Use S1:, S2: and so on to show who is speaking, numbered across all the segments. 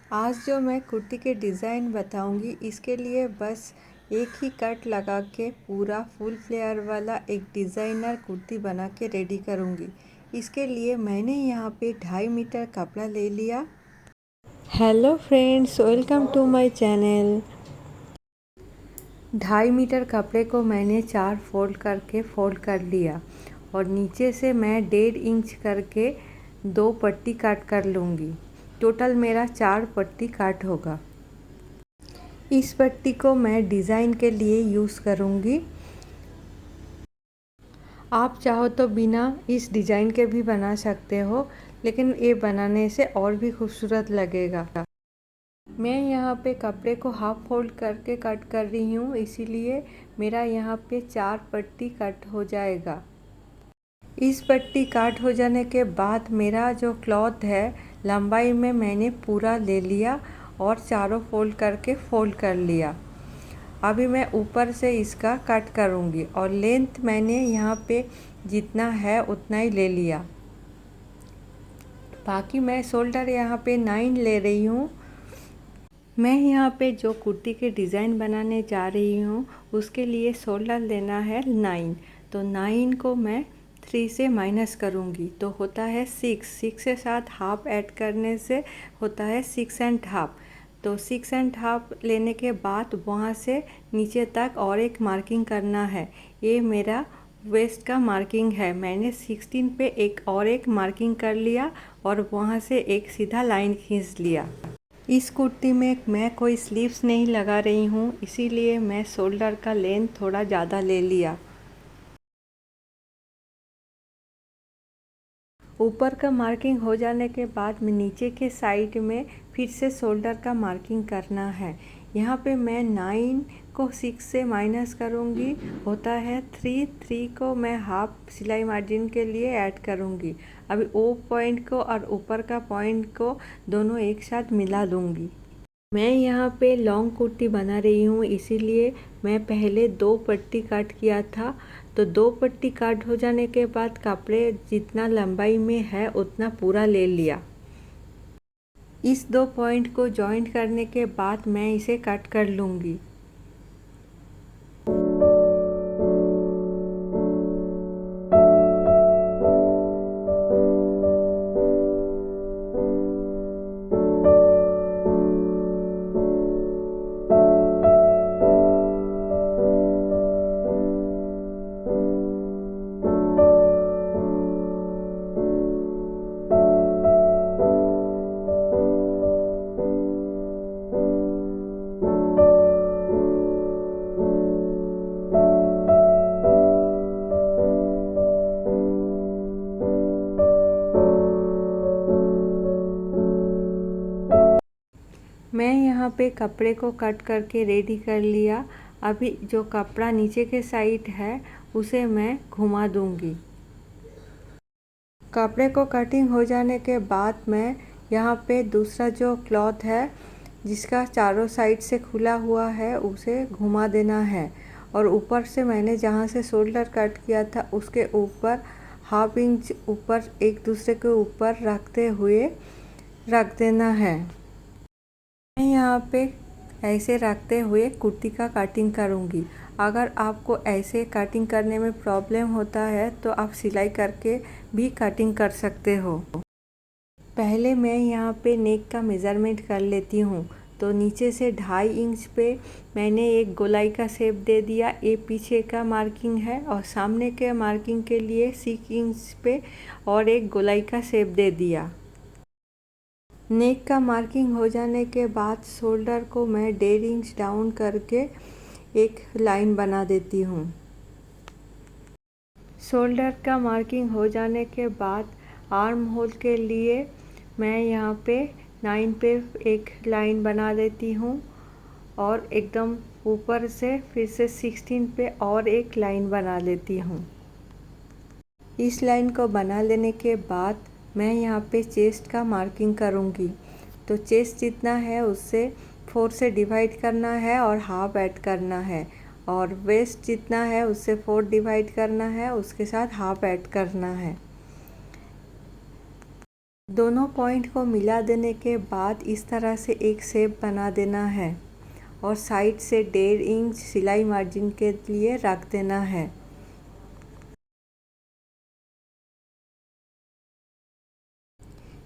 S1: आज जो मैं कुर्ती के डिज़ाइन बताऊंगी इसके लिए बस एक ही कट लगा के पूरा फुल फ्लेयर वाला एक डिज़ाइनर कुर्ती बना के रेडी करूंगी। इसके लिए मैंने यहाँ पे 2.5 मीटर कपड़ा ले लिया। Hello friends, welcome to my channel. 2.5 metre कपड़े को मैंने 4 फोल्ड कर लिया और नीचे से मैं 1.5 इंच करके 2 पट्टी काट कर लूँगी। टोटल मेरा 4 पट्टी काट होगा। इस पट्टी को मैं डिज़ाइन के लिए यूज़ करूँगी। आप चाहो तो बिना इस डिज़ाइन के भी बना सकते हो, लेकिन ये बनाने से और भी खूबसूरत लगेगा। मैं यहाँ पे कपड़े को हाफ फोल्ड करके कट कर रही हूँ, इसीलिए मेरा यहाँ पे 4 पट्टी कट हो जाएगा। इस पट्टी काट हो जाने के बाद मेरा जो क्लॉथ है लंबाई में मैंने पूरा ले लिया और चारों फोल्ड कर लिया। अभी मैं ऊपर से इसका कट करूँगी और लेंथ मैंने यहाँ पे जितना है उतना ही ले लिया। बाकी मैं शोल्डर यहाँ पे 9 ले रही हूँ। मैं यहाँ पे जो कुर्ती के डिज़ाइन बनाने जा रही हूँ उसके लिए शोल्डर लेना है 9। तो 9 को मैं 3 से माइनस करूँगी तो होता है 6 के साथ हाफ ऐड करने से होता है 6.5। तो 6.5 लेने के बाद वहाँ से नीचे तक और एक मार्किंग करना है। ये मेरा वेस्ट का मार्किंग है। मैंने 16 पे एक मार्किंग कर लिया और वहाँ से एक सीधा लाइन खींच लिया। इस कुर्ती में मैं कोई स्लीव्स नहीं लगा रही हूँ, इसीलिए मैं शोल्डर का लेंथ थोड़ा ज़्यादा ले लिया। ऊपर का मार्किंग हो जाने के बाद में नीचे के साइड में फिर से शोल्डर का मार्किंग करना है। यहाँ पे मैं 9 को 6 से माइनस करूँगी, होता है 3 को मैं हाफ सिलाई मार्जिन के लिए ऐड करूँगी। अभी ओ पॉइंट को और ऊपर का पॉइंट को दोनों एक साथ मिला दूँगी। मैं यहाँ पे लॉन्ग कुर्ती बना रही हूँ, इसीलिए मैं पहले 2 पट्टी काट किया था। तो 2 पट्टी काट हो जाने के बाद कपड़े जितना लंबाई में है उतना पूरा ले लिया। इस 2 पॉइंट को जॉइंट करने के बाद मैं इसे कट कर लूँगी। मैं यहाँ पे कपड़े को कट करके रेडी कर लिया। अभी जो कपड़ा नीचे के साइड है उसे मैं घुमा दूँगी। कपड़े को कटिंग हो जाने के बाद मैं यहाँ पे दूसरा जो क्लॉथ है जिसका चारों साइड से खुला हुआ है उसे घुमा देना है और ऊपर से मैंने जहाँ से शोल्डर कट किया था उसके ऊपर हाफ इंच ऊपर एक दूसरे के ऊपर रखते हुए रख देना है। मैं यहाँ पे ऐसे रखते हुए कुर्ती का कटिंग करूँगी। अगर आपको ऐसे कटिंग करने में प्रॉब्लम होता है तो आप सिलाई करके भी कटिंग कर सकते हो। पहले मैं यहाँ पे नेक का मेज़रमेंट कर लेती हूँ। तो नीचे से 2.5 इंच पे मैंने एक गोलाई का शेप दे दिया। ये पीछे का मार्किंग है और सामने के मार्किंग के लिए 6 इंच पे और एक गोलाई का शेप दे दिया। नेक का मार्किंग हो जाने के बाद शोल्डर को मैं 1.5 इंच डाउन करके एक लाइन बना देती हूँ। शोल्डर का मार्किंग हो जाने के बाद आर्म होल के लिए मैं यहाँ पे 9 पे एक लाइन बना देती हूँ और एकदम ऊपर से फिर से 16 पे और एक लाइन बना लेती हूँ। इस लाइन को बना लेने के बाद मैं यहाँ पे चेस्ट का मार्किंग करूँगी। तो चेस्ट जितना है उससे 4 से डिवाइड करना है और हाफ ऐड करना है और वेस्ट जितना है उससे 4 डिवाइड करना है, उसके साथ हाफ ऐड करना है। दोनों पॉइंट को मिला देने के बाद इस तरह से एक शेप बना देना है और साइड से 1.5 इंच सिलाई मार्जिन के लिए रख देना है।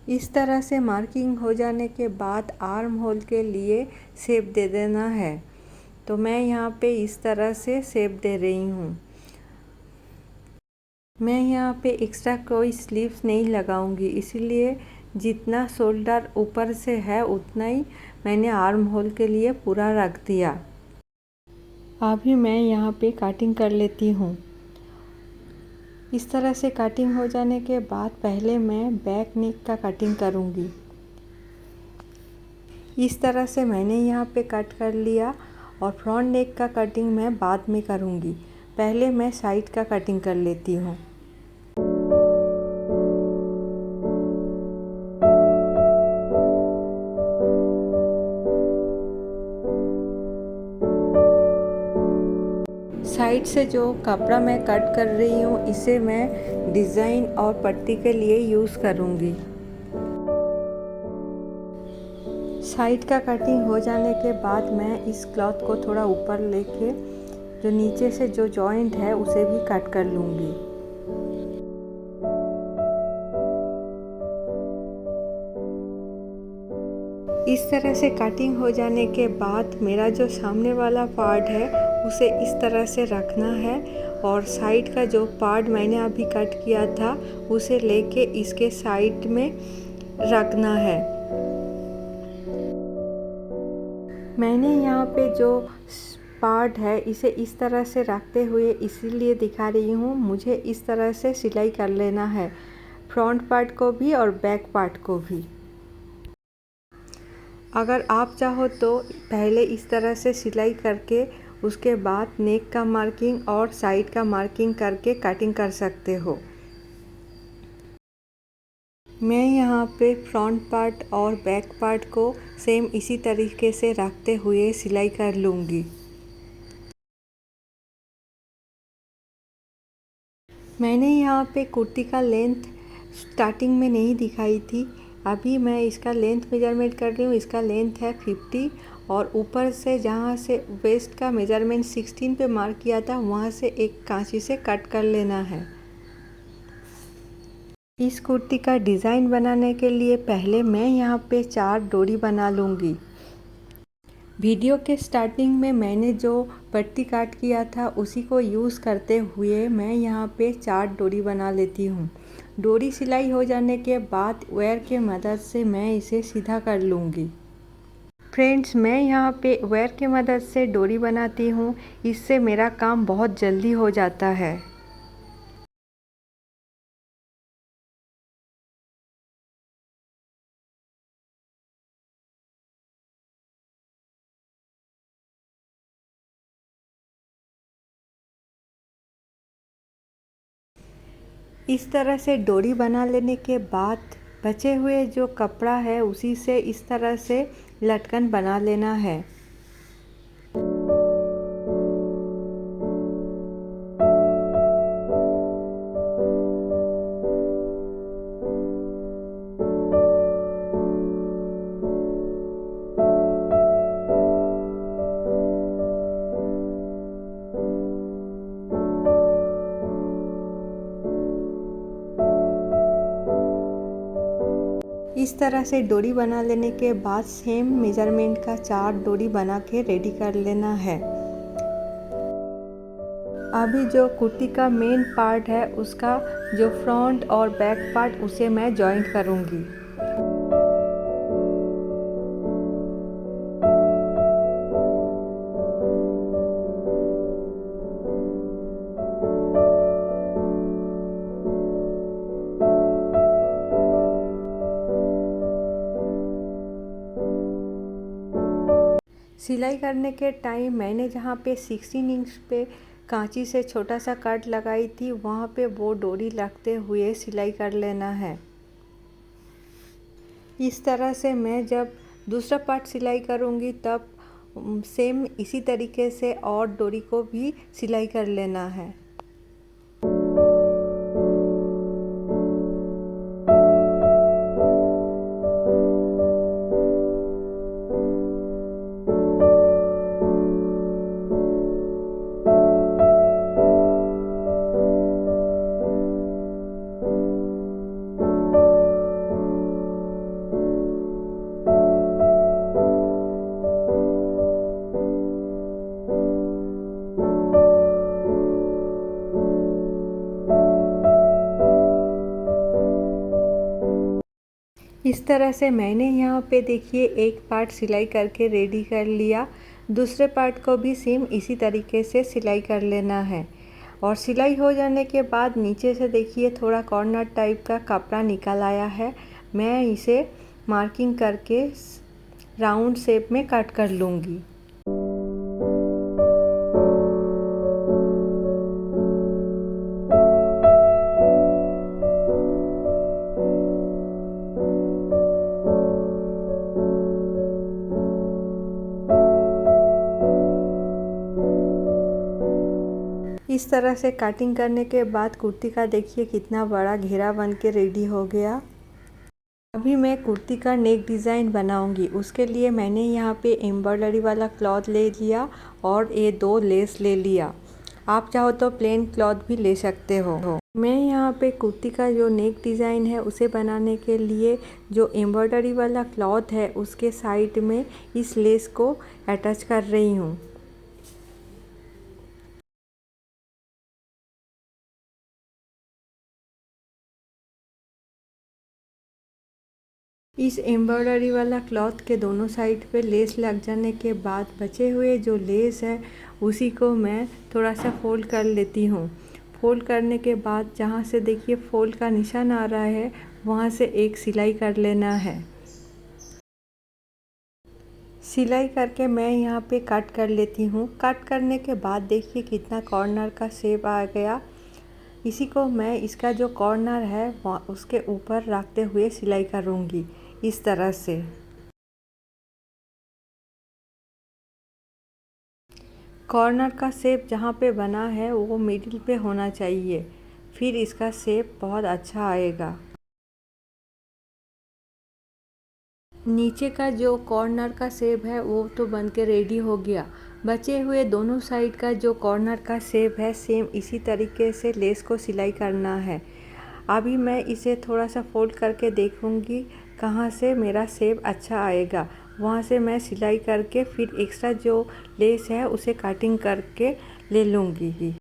S1: इस तरह से मार्किंग हो जाने के बाद आर्म होल के लिए शेप दे देना है। तो मैं यहाँ पे इस तरह से शेप दे रही हूँ। मैं यहाँ पे एक्स्ट्रा कोई स्लीव्स नहीं लगाऊंगी, इसीलिए जितना शोल्डर ऊपर से है उतना ही मैंने आर्म होल के लिए पूरा रख दिया। अभी मैं यहाँ पे कटिंग कर लेती हूँ। इस तरह से कटिंग हो जाने के बाद पहले मैं बैक नेक का कटिंग करूँगी। इस तरह से मैंने यहाँ पे कट कर लिया और फ्रंट नेक का कटिंग मैं बाद में करूँगी। पहले मैं साइड का कटिंग कर लेती हूँ। साइड से जो कपड़ा मैं कट कर रही हूँ इसे मैं डिज़ाइन और पट्टी के लिए यूज़ करूँगी। साइड का कटिंग हो जाने के बाद मैं इस क्लॉथ को थोड़ा ऊपर लेके जो नीचे से जो जॉइंट है उसे भी कट कर लूँगी। इस तरह से कटिंग हो जाने के बाद मेरा जो सामने वाला पार्ट है उसे इस तरह से रखना है और साइड का जो पार्ट मैंने अभी कट किया था उसे लेके इसके साइड में रखना है। मैंने यहाँ पे जो पार्ट है इसे इस तरह से रखते हुए इसीलिए दिखा रही हूँ, मुझे इस तरह से सिलाई कर लेना है, फ्रंट पार्ट को भी और बैक पार्ट को भी। अगर आप चाहो तो पहले इस तरह से सिलाई करके उसके बाद नेक का मार्किंग और साइड का मार्किंग करके कटिंग कर सकते हो। मैं यहाँ पे फ्रंट पार्ट और बैक पार्ट को सेम इसी तरीके से रखते हुए सिलाई कर लूँगी। मैंने यहाँ पे कुर्ती का लेंथ स्टार्टिंग में नहीं दिखाई थी, अभी मैं इसका लेंथ मेजरमेंट कर रही हूँ। इसका लेंथ है 50 और ऊपर से जहाँ से वेस्ट का मेजरमेंट 16 पे मार्क किया था वहाँ से एक कांची से कट कर लेना है। इस कुर्ती का डिज़ाइन बनाने के लिए पहले मैं यहाँ पे 4 डोरी बना लूँगी। वीडियो के स्टार्टिंग में मैंने जो पट्टी काट किया था उसी को यूज़ करते हुए मैं यहाँ पे 4 डोरी बना लेती हूँ। डोरी सिलाई हो जाने के बाद वायर के मदद से मैं इसे सीधा कर लूँगी। फ्रेंड्स, मैं यहाँ पे वायर के मदद से डोरी बनाती हूँ, इससे मेरा काम बहुत जल्दी हो जाता है। इस तरह से डोरी बना लेने के बाद बचे हुए जो कपड़ा है उसी से इस तरह से लटकन बना लेना है। इस तरह से डोरी बना लेने के बाद सेम मेजरमेंट का 4 डोरी बना के रेडी कर लेना है। अभी जो कुर्ती का मेन पार्ट है उसका जो फ्रंट और बैक पार्ट उसे मैं जॉइंट करूँगी। सिलाई करने के टाइम मैंने जहाँ पे 16 इंच पे कांची से छोटा सा कट लगाई थी वहाँ पे वो डोरी लगते हुए सिलाई कर लेना है। इस तरह से मैं जब दूसरा पार्ट सिलाई करूँगी तब सेम इसी तरीके से और डोरी को भी सिलाई कर लेना है। इस तरह से मैंने यहाँ पे देखिए एक पार्ट सिलाई करके रेडी कर लिया। दूसरे पार्ट को भी सेम इसी तरीके से सिलाई कर लेना है। और सिलाई हो जाने के बाद नीचे से देखिए थोड़ा कॉर्नर टाइप का कपड़ा निकल आया है। मैं इसे मार्किंग करके राउंड शेप में कट कर लूँगी। इस तरह से कटिंग करने के बाद कुर्ती का देखिए कितना बड़ा घेरा बन के रेडी हो गया। अभी मैं कुर्ती का नेक डिज़ाइन बनाऊंगी। उसके लिए मैंने यहाँ पे एम्ब्रॉयडरी वाला क्लॉथ ले लिया और ये 2 लेस ले लिया। आप चाहो तो प्लेन क्लॉथ भी ले सकते हो। मैं यहाँ पे कुर्ती का जो नेक डिज़ाइन है उसे बनाने के लिए जो एम्ब्रॉयडरी वाला क्लॉथ है उसके साइड में इस लेस को अटैच कर रही हूँ। इस एम्ब्रॉयडरी वाला क्लॉथ के दोनों साइड पे लेस लग जाने के बाद बचे हुए जो लेस है उसी को मैं थोड़ा सा फोल्ड कर लेती हूँ। फोल्ड करने के बाद जहाँ से देखिए फोल्ड का निशान आ रहा है वहाँ से एक सिलाई कर लेना है। सिलाई करके मैं यहाँ पे कट कर लेती हूँ। कट करने के बाद देखिए कितना कॉर्नर का शेप आ गया। इसी को मैं इसका जो कॉर्नर है उसके ऊपर रखते हुए सिलाई करूँगी इस तरह से। कॉर्नर का शेप जहाँ पे बना है वो मिडिल पे होना चाहिए, फिर इसका शेप बहुत अच्छा आएगा। नीचे का जो कॉर्नर का शेप है वो तो बन के रेडी हो गया। बचे हुए दोनों साइड का जो कॉर्नर का शेप है सेम इसी तरीके से लेस को सिलाई करना है। अभी मैं इसे थोड़ा सा फोल्ड करके देखूंगी कहाँ से मेरा शेप अच्छा आएगा। वहाँ से मैं सिलाई करके फिर एक्स्ट्रा जो लेस है उसे कटिंग करके ले लूँगी।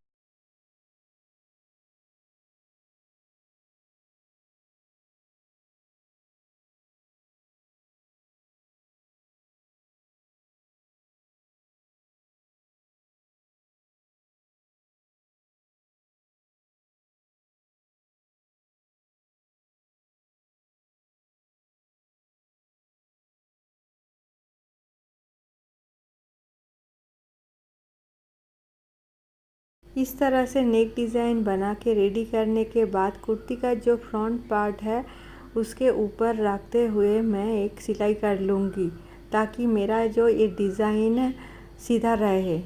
S1: इस तरह से नेक डिज़ाइन बना के रेडी करने के बाद कुर्ती का जो फ्रंट पार्ट है उसके ऊपर रखते हुए मैं एक सिलाई कर लूँगी ताकि मेरा जो ये डिज़ाइन सीधा रहे।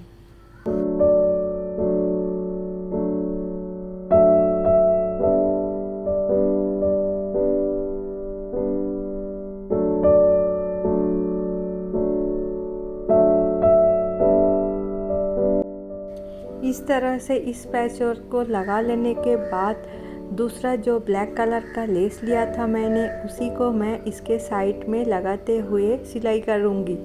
S1: इस तरह से इस पैचवर्क को लगा लेने के बाद दूसरा जो ब्लैक कलर का लेस लिया था मैंने उसी को मैं इसके साइड में लगाते हुए सिलाई करूँगी।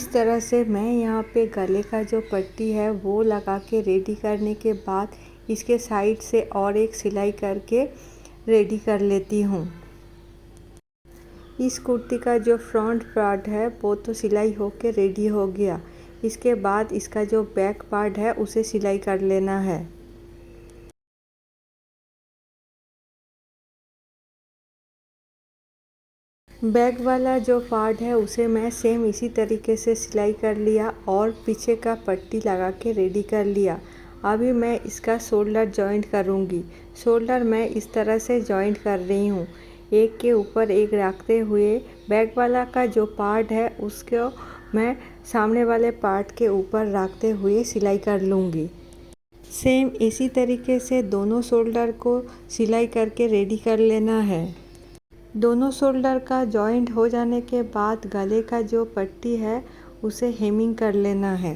S1: इस तरह से मैं यहाँ पे गले का जो पट्टी है वो लगा के रेडी करने के बाद इसके साइड से और एक सिलाई करके रेडी कर लेती हूँ। इस कुर्ती का जो फ्रंट पार्ट है वो तो सिलाई होके रेडी हो गया। इसके बाद इसका जो बैक पार्ट है उसे सिलाई कर लेना है। बैक वाला जो पार्ट है उसे मैं सेम इसी तरीके से सिलाई कर लिया और पीछे का पट्टी लगा के रेडी कर लिया। अभी मैं इसका शोल्डर जॉइंट करूँगी। शोल्डर मैं इस तरह से जॉइंट कर रही हूँ, एक के ऊपर एक रखते हुए। बैक वाला का जो पार्ट है उसको मैं सामने वाले पार्ट के ऊपर रखते हुए सिलाई कर लूँगी। सेम इसी तरीके से दोनों शोल्डर को सिलाई करके रेडी कर लेना है। दोनों शोल्डर का जॉइंट हो जाने के बाद गले का जो पट्टी है उसे हेमिंग कर लेना है।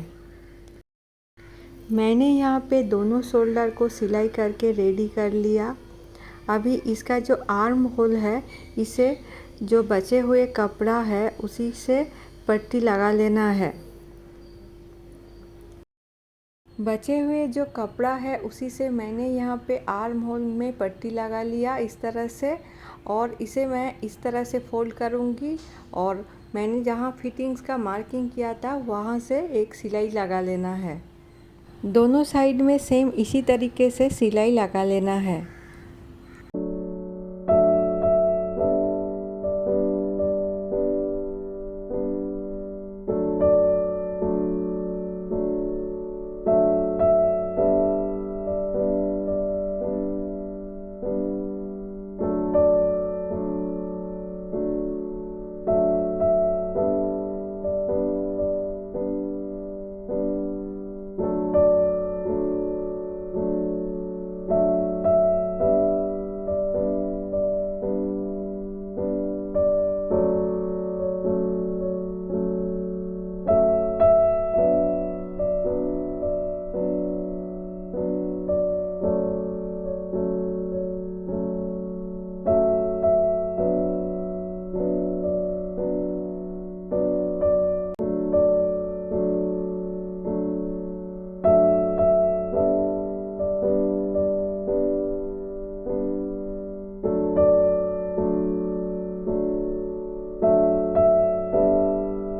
S1: मैंने यहाँ पे दोनों शोल्डर को सिलाई करके रेडी कर लिया। अभी इसका जो आर्म होल है इसे जो बचे हुए कपड़ा है उसी से पट्टी लगा लेना है। बचे हुए जो कपड़ा है उसी से मैंने यहाँ पे आर्म होल में पट्टी लगा लिया इस तरह से, और इसे मैं इस तरह से फोल्ड करूँगी और मैंने जहाँ फिटिंग्स का मार्किंग किया था वहाँ से एक सिलाई लगा लेना है। दोनों साइड में सेम इसी तरीके से सिलाई लगा लेना है।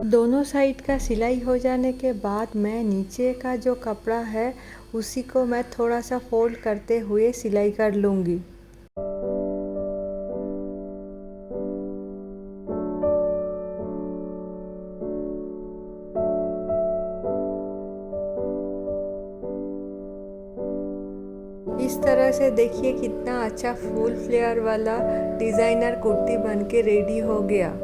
S1: दोनों साइड का सिलाई हो जाने के बाद मैं नीचे का जो कपड़ा है उसी को मैं थोड़ा सा फोल्ड करते हुए सिलाई कर लूँगी। इस तरह से देखिए कितना अच्छा फुल फ्लेयर वाला डिज़ाइनर कुर्ती बन के रेडी हो गया।